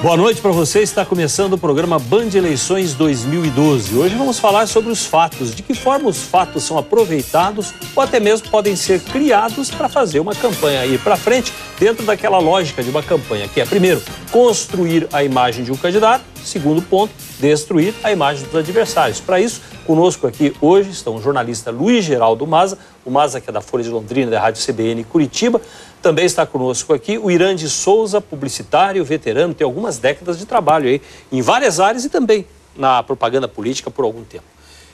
Boa noite para você, está começando o programa Band Eleições 2012. Hoje vamos falar sobre os fatos, de que forma os fatos são aproveitados ou até mesmo podem ser criados para fazer uma campanha ir para frente dentro daquela lógica de uma campanha, que é, primeiro, construir a imagem de um candidato, segundo ponto, destruir a imagem dos adversários. Para isso, conosco aqui hoje estão o jornalista Luiz Geraldo Maza, o Maza que é da Folha de Londrina, da Rádio CBN Curitiba. Também está conosco aqui o Irã de Souza, publicitário, veterano, tem algumas décadas de trabalho aí em várias áreas e também na propaganda política por algum tempo.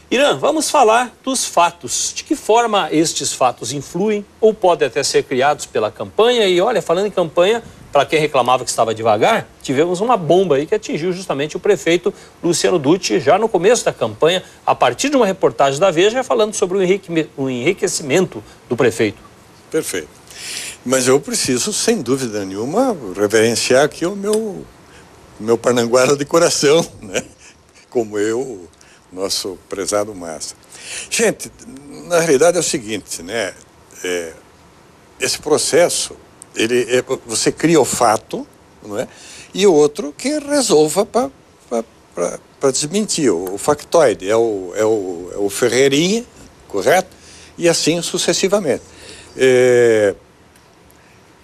Irã, vamos falar dos fatos. De que forma estes fatos influem ou podem até ser criados pela campanha? E olha, falando em campanha, para quem reclamava que estava devagar, tivemos uma bomba aí que atingiu justamente o prefeito Luciano Dutti já no começo da campanha, a partir de uma reportagem da Veja, falando sobre o enriquecimento do prefeito. Perfeito. Mas eu preciso, sem dúvida nenhuma, reverenciar aqui o meu Parnanguara de coração, né? Como eu, nosso prezado Massa. Gente, na realidade é o seguinte, né? Esse processo, você cria o fato, não é? E o outro que resolva para desmentir. O factoide é o Ferreirinha, correto? E assim sucessivamente.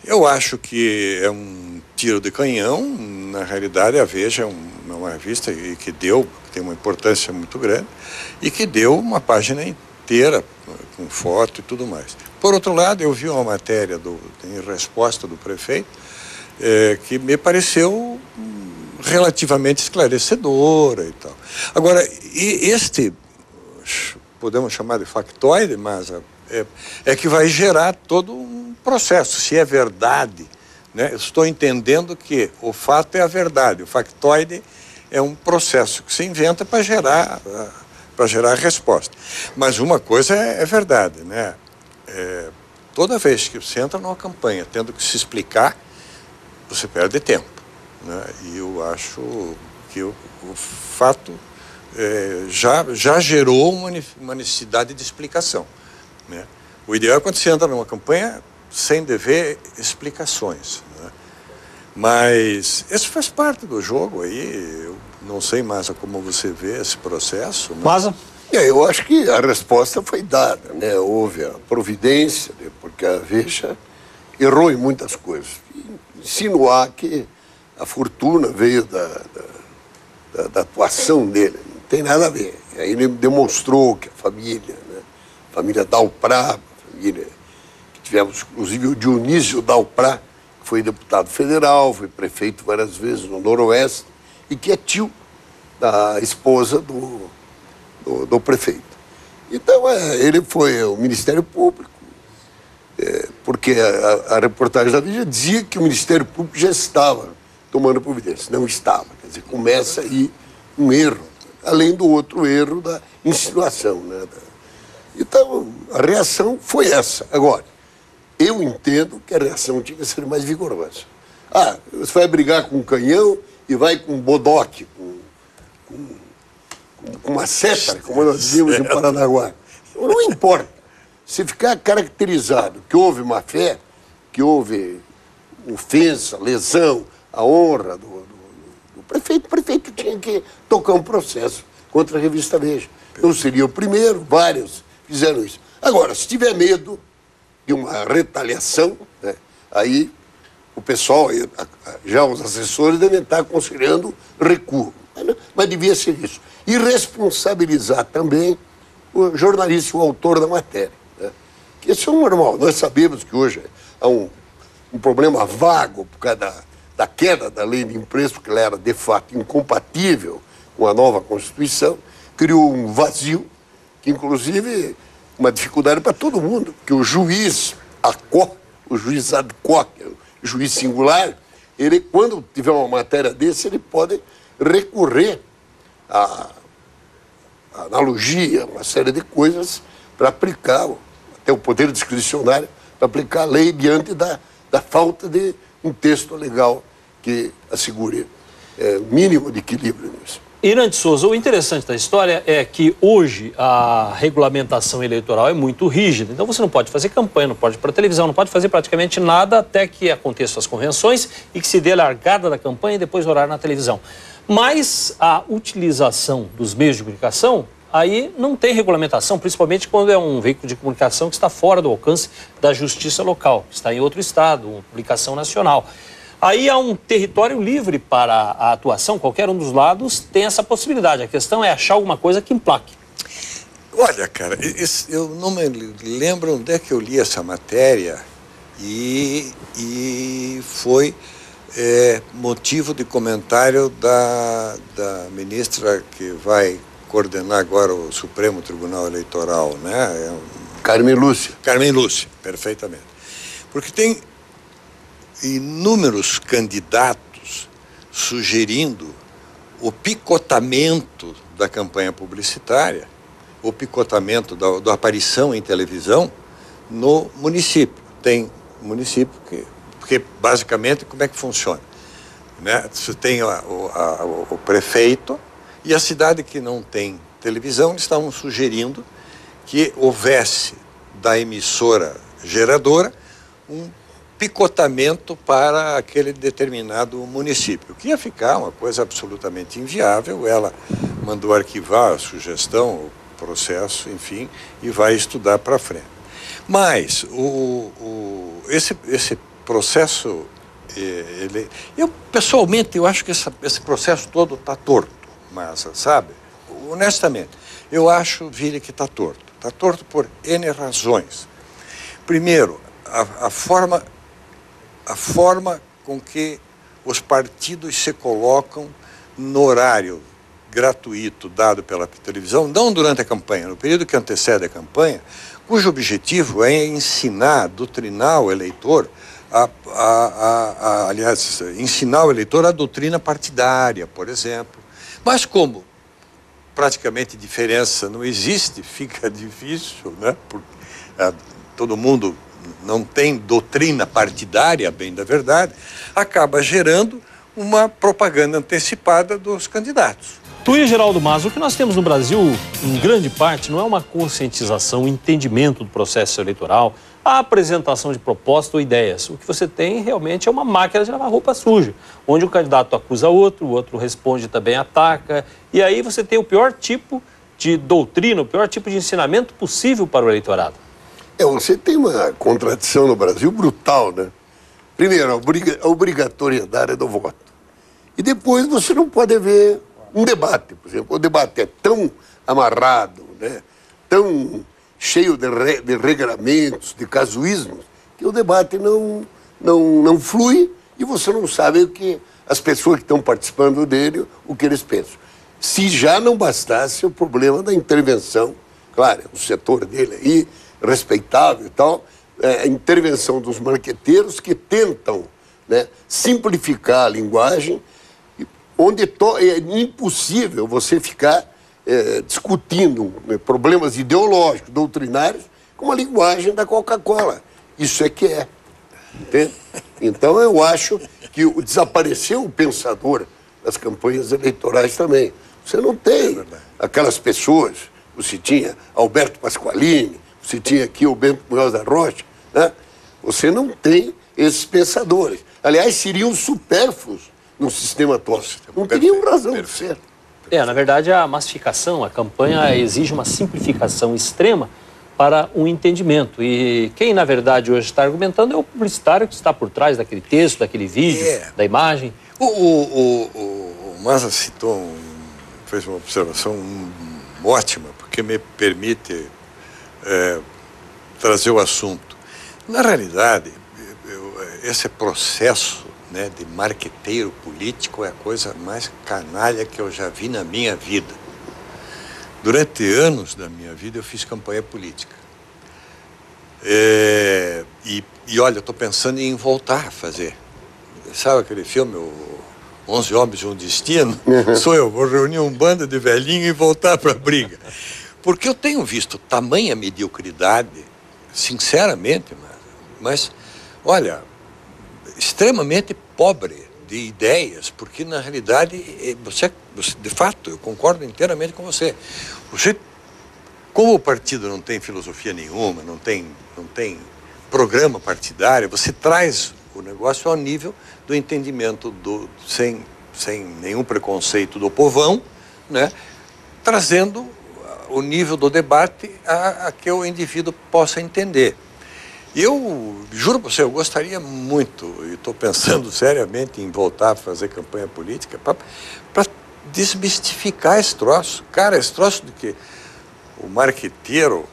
Eu acho que é um tiro de canhão. Na realidade, a Veja é uma revista que tem uma importância muito grande e que deu uma página inteira com foto e tudo mais. Por outro lado, eu vi uma matéria em resposta do prefeito que me pareceu relativamente esclarecedora e tal. Agora, podemos chamar de factoide, mas é que vai gerar todo um processo. Se é verdade, né? Eu estou entendendo que o fato é a verdade, o factoide é um processo que se inventa para gerar a resposta. Mas uma coisa é verdade, né? Toda vez que você entra numa campanha tendo que se explicar, você perde tempo, né? E eu acho que o fato já gerou uma necessidade de explicação, né? O ideal é quando você entra numa campanha sem dever explicações, né? Mas isso faz parte do jogo aí. Eu não sei mais como você vê esse processo, né? Maza? Eu acho que a resposta foi dada, né? Houve a providência, né? Porque a Veja errou em muitas coisas. Insinuar que a fortuna veio da atuação dele, não tem nada a ver. Aí ele demonstrou que a família, né? A família Dalprá, família que tivemos, inclusive, o Dionísio Dalprá, que foi deputado federal, foi prefeito várias vezes no Noroeste, e que é tio da esposa do prefeito. Então, ele foi ao Ministério Público, porque a reportagem da Veja dizia que o Ministério Público já estava tomando providência. Não estava. Quer dizer, começa aí um erro, além do outro erro da insinuação, né? Então, a reação foi essa. Agora, eu entendo que a reação tinha que ser mais vigorosa. Você vai brigar com um canhão e vai com um bodoque, com uma seta, como nós dizíamos em Paranaguá. Não importa. Se ficar caracterizado que houve má fé, que houve ofensa, lesão, a honra do prefeito, o prefeito tinha que tocar um processo contra a revista Veja. Não seria o primeiro, vários fizeram isso. Agora, se tiver medo de uma retaliação, né, aí o pessoal, já os assessores, devem estar aconselhando recuo. Mas devia ser isso. E responsabilizar também o jornalista, o autor da matéria, né? Que isso é normal. Nós sabemos que hoje há um problema vago por causa da queda da lei de imprensa, porque ela era, de fato, incompatível com a nova Constituição, criou um vazio, que, inclusive, uma dificuldade para todo mundo, porque o juiz o juiz ad hoc, o juiz singular, ele, quando tiver uma matéria desse, ele pode recorrer à analogia, uma série de coisas para aplicar, até o poder discricionário, para aplicar a lei diante da falta de um texto legal que assegure mínimo de equilíbrio nisso. Irante Souza, o interessante da história é que hoje a regulamentação eleitoral é muito rígida. Então você não pode fazer campanha, não pode ir para a televisão, não pode fazer praticamente nada até que aconteçam as convenções e que se dê a largada da campanha e depois horário na televisão. Mas a utilização dos meios de comunicação, aí não tem regulamentação, principalmente quando é um veículo de comunicação que está fora do alcance da justiça local, que está em outro estado, uma publicação nacional. Aí há um território livre para a atuação, qualquer um dos lados tem essa possibilidade. A questão é achar alguma coisa que emplaque. Olha, cara, eu não me lembro onde é que eu li essa matéria e foi motivo de comentário da ministra que vai coordenar agora o Supremo Tribunal Eleitoral, né? Carmen Lúcia. Carmen Lúcia, perfeitamente. Porque tem inúmeros candidatos sugerindo o picotamento da campanha publicitária, o picotamento da aparição em televisão no município. Tem município porque basicamente como é que funciona? Né? Você tem o prefeito e a cidade que não tem televisão, eles estavam sugerindo que houvesse da emissora geradora um picotamento para aquele determinado município, que ia ficar uma coisa absolutamente inviável. Ela mandou arquivar a sugestão, o processo, enfim, e vai estudar para frente. Mas esse processo, pessoalmente, eu acho que esse processo todo está torto, mas, sabe, honestamente, eu acho, Vili, que está torto. Está torto por N razões. Primeiro, a forma com que os partidos se colocam no horário gratuito dado pela televisão, não durante a campanha, no período que antecede a campanha, cujo objetivo é ensinar, doutrinar o eleitor, aliás, ensinar o eleitor a doutrina partidária, por exemplo. Mas como praticamente diferença não existe, fica difícil, né? Porque todo mundo não tem doutrina partidária, bem da verdade, acaba gerando uma propaganda antecipada dos candidatos. Tu e Geraldo Mas, o que nós temos no Brasil, em grande parte, não é uma conscientização, um entendimento do processo eleitoral, a apresentação de propostas ou ideias. O que você tem realmente é uma máquina de lavar roupa suja, onde o candidato acusa outro, o outro responde também, ataca, e aí você tem o pior tipo de doutrina, o pior tipo de ensinamento possível para o eleitorado. Você tem uma contradição no Brasil brutal, né? Primeiro, a obrigatoriedade do voto. E depois você não pode haver um debate, por exemplo. O debate é tão amarrado, né? Tão cheio de regramentos, de casuísmos, que o debate não flui e você não sabe o que as pessoas que estão participando dele, o que eles pensam. Se já não bastasse o problema da intervenção, claro, o setor dele aí, respeitável e tal, a intervenção dos marqueteiros que tentam, né, simplificar a linguagem, onde é impossível você ficar discutindo problemas ideológicos, doutrinários, com a linguagem da Coca-Cola. Isso é que é. Entende? Então eu acho que desapareceu o pensador das campanhas eleitorais também. Você não tem aquelas pessoas, você tinha Alberto Pasqualini, você tinha aqui o Bento Munhoz da Rocha, né? Você não tem esses pensadores. Aliás, seriam supérfluos no sistema atual. Não teriam razão de ser. Na verdade, a massificação, a campanha exige uma simplificação extrema para um entendimento. E quem, na verdade, hoje está argumentando é o publicitário que está por trás daquele texto, daquele vídeo, da imagem. O Maza citou, fez uma observação ótima, porque me permite trazer o assunto. Na realidade, esse processo, né, de marqueteiro político é a coisa mais canalha que eu já vi na minha vida. Durante anos da minha vida eu fiz campanha política. E olha, eu estou pensando em voltar a fazer. Sabe aquele filme, o 11 Homens de um Destino? Sou eu, vou reunir um bando de velhinhos e voltar para a briga. Porque eu tenho visto tamanha mediocridade, sinceramente, mas olha, extremamente pobre de ideias, porque na realidade, você, de fato, eu concordo inteiramente com você. Como o partido não tem filosofia nenhuma, não tem programa partidário, você traz o negócio ao nível do entendimento sem nenhum preconceito do povão, né? Trazendo o nível do debate a que o indivíduo possa entender. Eu juro para você, eu gostaria muito, e estou pensando seriamente em voltar a fazer campanha política para desmistificar esse troço. Cara, esse troço de que o marqueteiro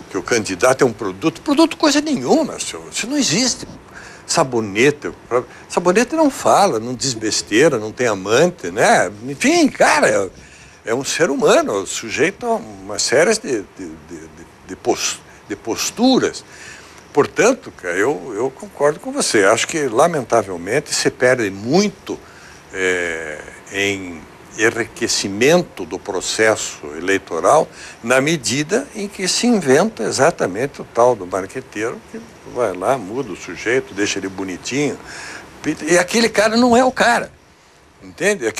que o candidato é um produto. Produto coisa nenhuma, senhor. Isso não existe. Sabonete não fala, não diz besteira, não tem amante, né? Enfim, cara, é um ser humano, sujeito a uma série de posturas. Portanto, cara, eu concordo com você. Acho que, lamentavelmente, se perde muito em enriquecimento do processo eleitoral na medida em que se inventa exatamente o tal do marqueteiro que vai lá, muda o sujeito, deixa ele bonitinho. E aquele cara não é o cara. Entende?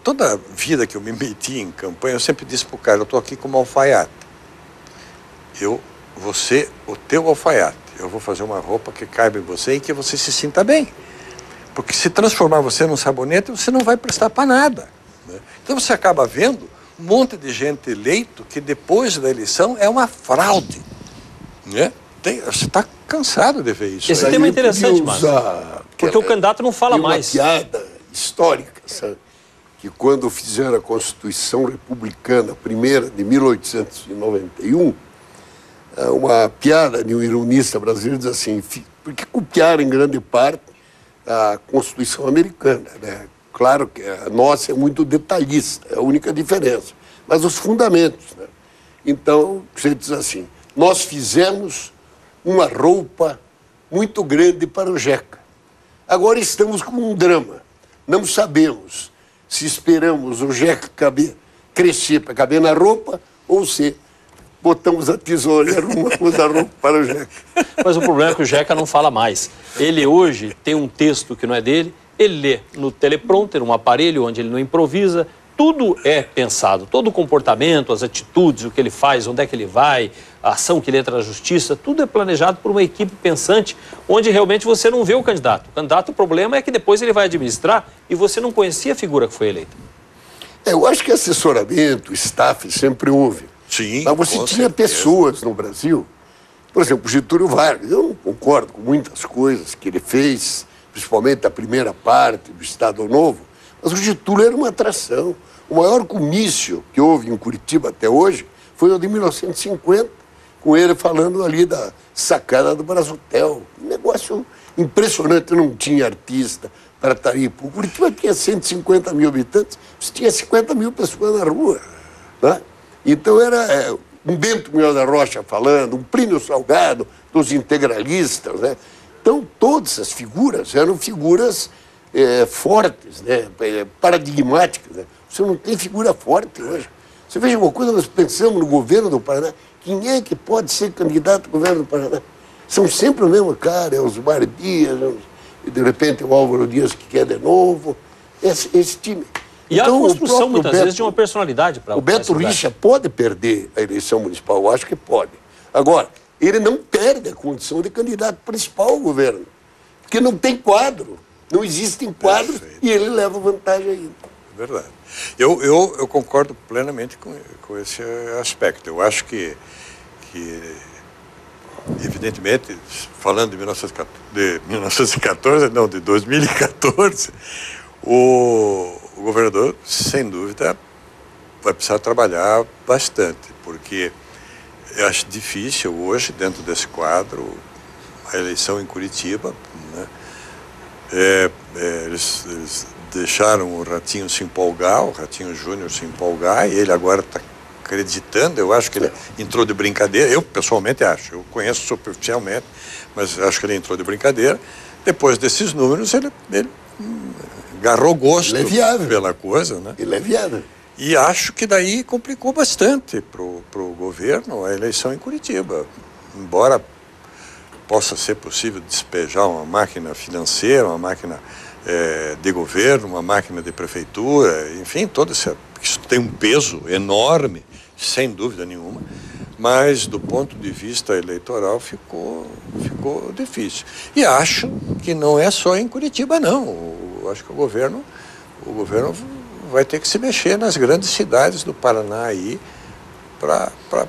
Toda a vida que eu me meti em campanha, eu sempre disse para o cara, eu estou aqui como alfaiate. Você, o teu alfaiate, eu vou fazer uma roupa que caiba em você e que você se sinta bem. Porque se transformar você num sabonete, você não vai prestar para nada, né? Então você acaba vendo um monte de gente eleito que depois da eleição é uma fraude, né? Você está cansado de ver isso. Esse tema é interessante, Márcio, porque o candidato não fala mais. Tem uma piada histórica, sabe? Que quando fizeram a Constituição Republicana, a primeira de 1891, uma piada de um ironista brasileiro diz assim, porque copiaram em grande parte a Constituição americana, né? Claro que a nossa é muito detalhista, é a única diferença, mas os fundamentos, né? Então, você diz assim, nós fizemos uma roupa muito grande para o Jeca. Agora estamos com um drama, não sabemos se esperamos o Jeca crescer para caber na roupa ou se botamos a tesoura e arrumamos a roupa para o Jeca. Mas o problema é que o Jeca não fala mais. Ele hoje tem um texto que não é dele, ele lê no teleprompter, um aparelho onde ele não improvisa, tudo é pensado, todo o comportamento, as atitudes, o que ele faz, onde é que ele vai, a ação que ele entra na justiça, tudo é planejado por uma equipe pensante, onde realmente você não vê o candidato. O candidato, o problema é que depois ele vai administrar e você não conhecia a figura que foi eleita. Eu acho que assessoramento, staff, sempre houve. Sim, mas você tinha pessoas no Brasil, por exemplo, Getúlio Vargas, eu não concordo com muitas coisas que ele fez, principalmente a primeira parte do Estado Novo, mas o Getúlio era uma atração. O maior comício que houve em Curitiba até hoje foi o de 1950, com ele falando ali da sacada do Brazutel. Um negócio impressionante, não tinha artista para estar aí. Curitiba tinha 150 mil habitantes, você tinha 50 mil pessoas na rua, né? Então era um Bento Munhoz da Rocha falando, um Plínio Salgado, dos integralistas, né? Então todas essas figuras eram figuras fortes, né? Paradigmáticas, né? Você não tem figura forte hoje. Você veja uma coisa, nós pensamos no governo do Paraná, quem é que pode ser candidato ao governo do Paraná? São sempre o mesmo cara, é os Osmar Dias, e de repente o Álvaro Dias que quer de novo, esse time. E então, a construção, muitas vezes, de uma personalidade para o Beto Richa pode perder a eleição municipal, eu acho que pode. Agora, ele não perde a condição de candidato principal ao governo, porque não tem quadro, não existem quadros. Perfeito. E ele leva vantagem ainda. É verdade. Eu concordo plenamente com esse aspecto. Eu acho que evidentemente, falando de 2014, não, de 2014, o governador, sem dúvida, vai precisar trabalhar bastante, porque eu acho difícil hoje, dentro desse quadro, a eleição em Curitiba, né? Eles deixaram o Ratinho se empolgar, o Ratinho Júnior se empolgar, e ele agora está acreditando. Eu acho que ele entrou de brincadeira, eu pessoalmente acho, eu conheço superficialmente, mas acho que ele entrou de brincadeira. Depois desses números, ele agarrou gosto pela coisa, né? Ele é viável. E acho que daí complicou bastante para o governo a eleição em Curitiba. Embora possa ser possível despejar uma máquina financeira, uma máquina de governo, uma máquina de prefeitura, enfim, isso tem um peso enorme, sem dúvida nenhuma, mas do ponto de vista eleitoral ficou difícil. E acho que não é só em Curitiba, não. Acho que o governo vai ter que se mexer nas grandes cidades do Paraná aí,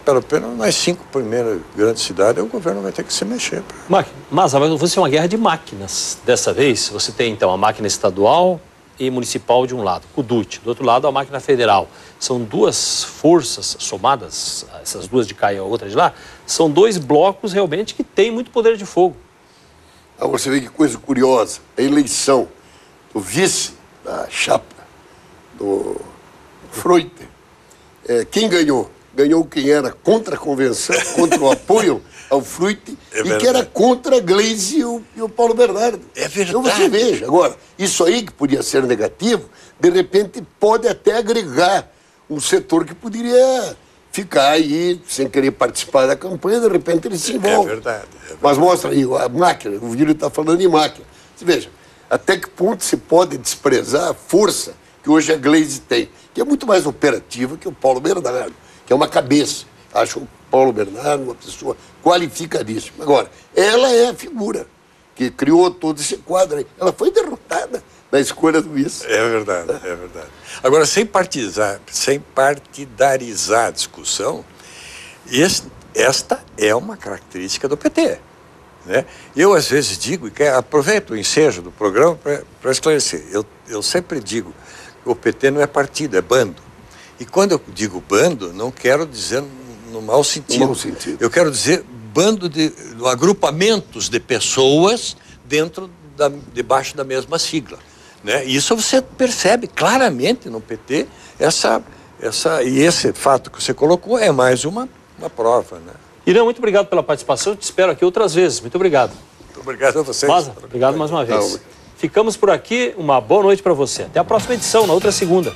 pelo menos nas 5 primeiras grandes cidades, o governo vai ter que se mexer. Mas vai ser uma guerra de máquinas. Dessa vez, você tem, então, a máquina estadual e municipal de um lado, CUDUT, do outro lado, a máquina federal. São duas forças somadas, essas duas de cá e a outra de lá, são 2 blocos realmente que têm muito poder de fogo. Agora você vê que coisa curiosa, a eleição do vice da chapa do Freuter, quem ganhou? Ganhou quem era contra a convenção, contra o apoio ao Freuter, e que era contra a Gleisi e o Paulo Bernardo. É verdade. Então você veja, agora, isso aí que podia ser negativo, de repente pode até agregar um setor que poderia ficar aí sem querer participar da campanha, de repente ele se envolve. É verdade. Mas mostra aí, a máquina, o Virgílio está falando em máquina. Você veja, até que ponto se pode desprezar a força que hoje a Gleisi tem, que é muito mais operativa que o Paulo Bernardo, que é uma cabeça. Acho o Paulo Bernardo uma pessoa qualificadíssima. Agora, ela é a figura que criou todo esse quadro aí. Ela foi derrotada na escolha do vice. É verdade, é verdade. Agora, sem partidarizar a discussão, esta é uma característica do PT. Né? Eu, às vezes, digo, e aproveito o ensejo do programa para esclarecer. Eu sempre digo que o PT não é partido, é bando. E quando eu digo bando, não quero dizer no mau sentido. No mau sentido. Eu quero dizer bando de agrupamentos de pessoas debaixo da mesma sigla. Né? E isso você percebe claramente no PT, e esse fato que você colocou é mais uma prova. Né? Irã, muito obrigado pela participação, te espero aqui outras vezes. Muito obrigado. Muito obrigado a vocês. Maza, obrigado mais uma vez. Ficamos por aqui, uma boa noite para você. Até a próxima edição, na outra segunda.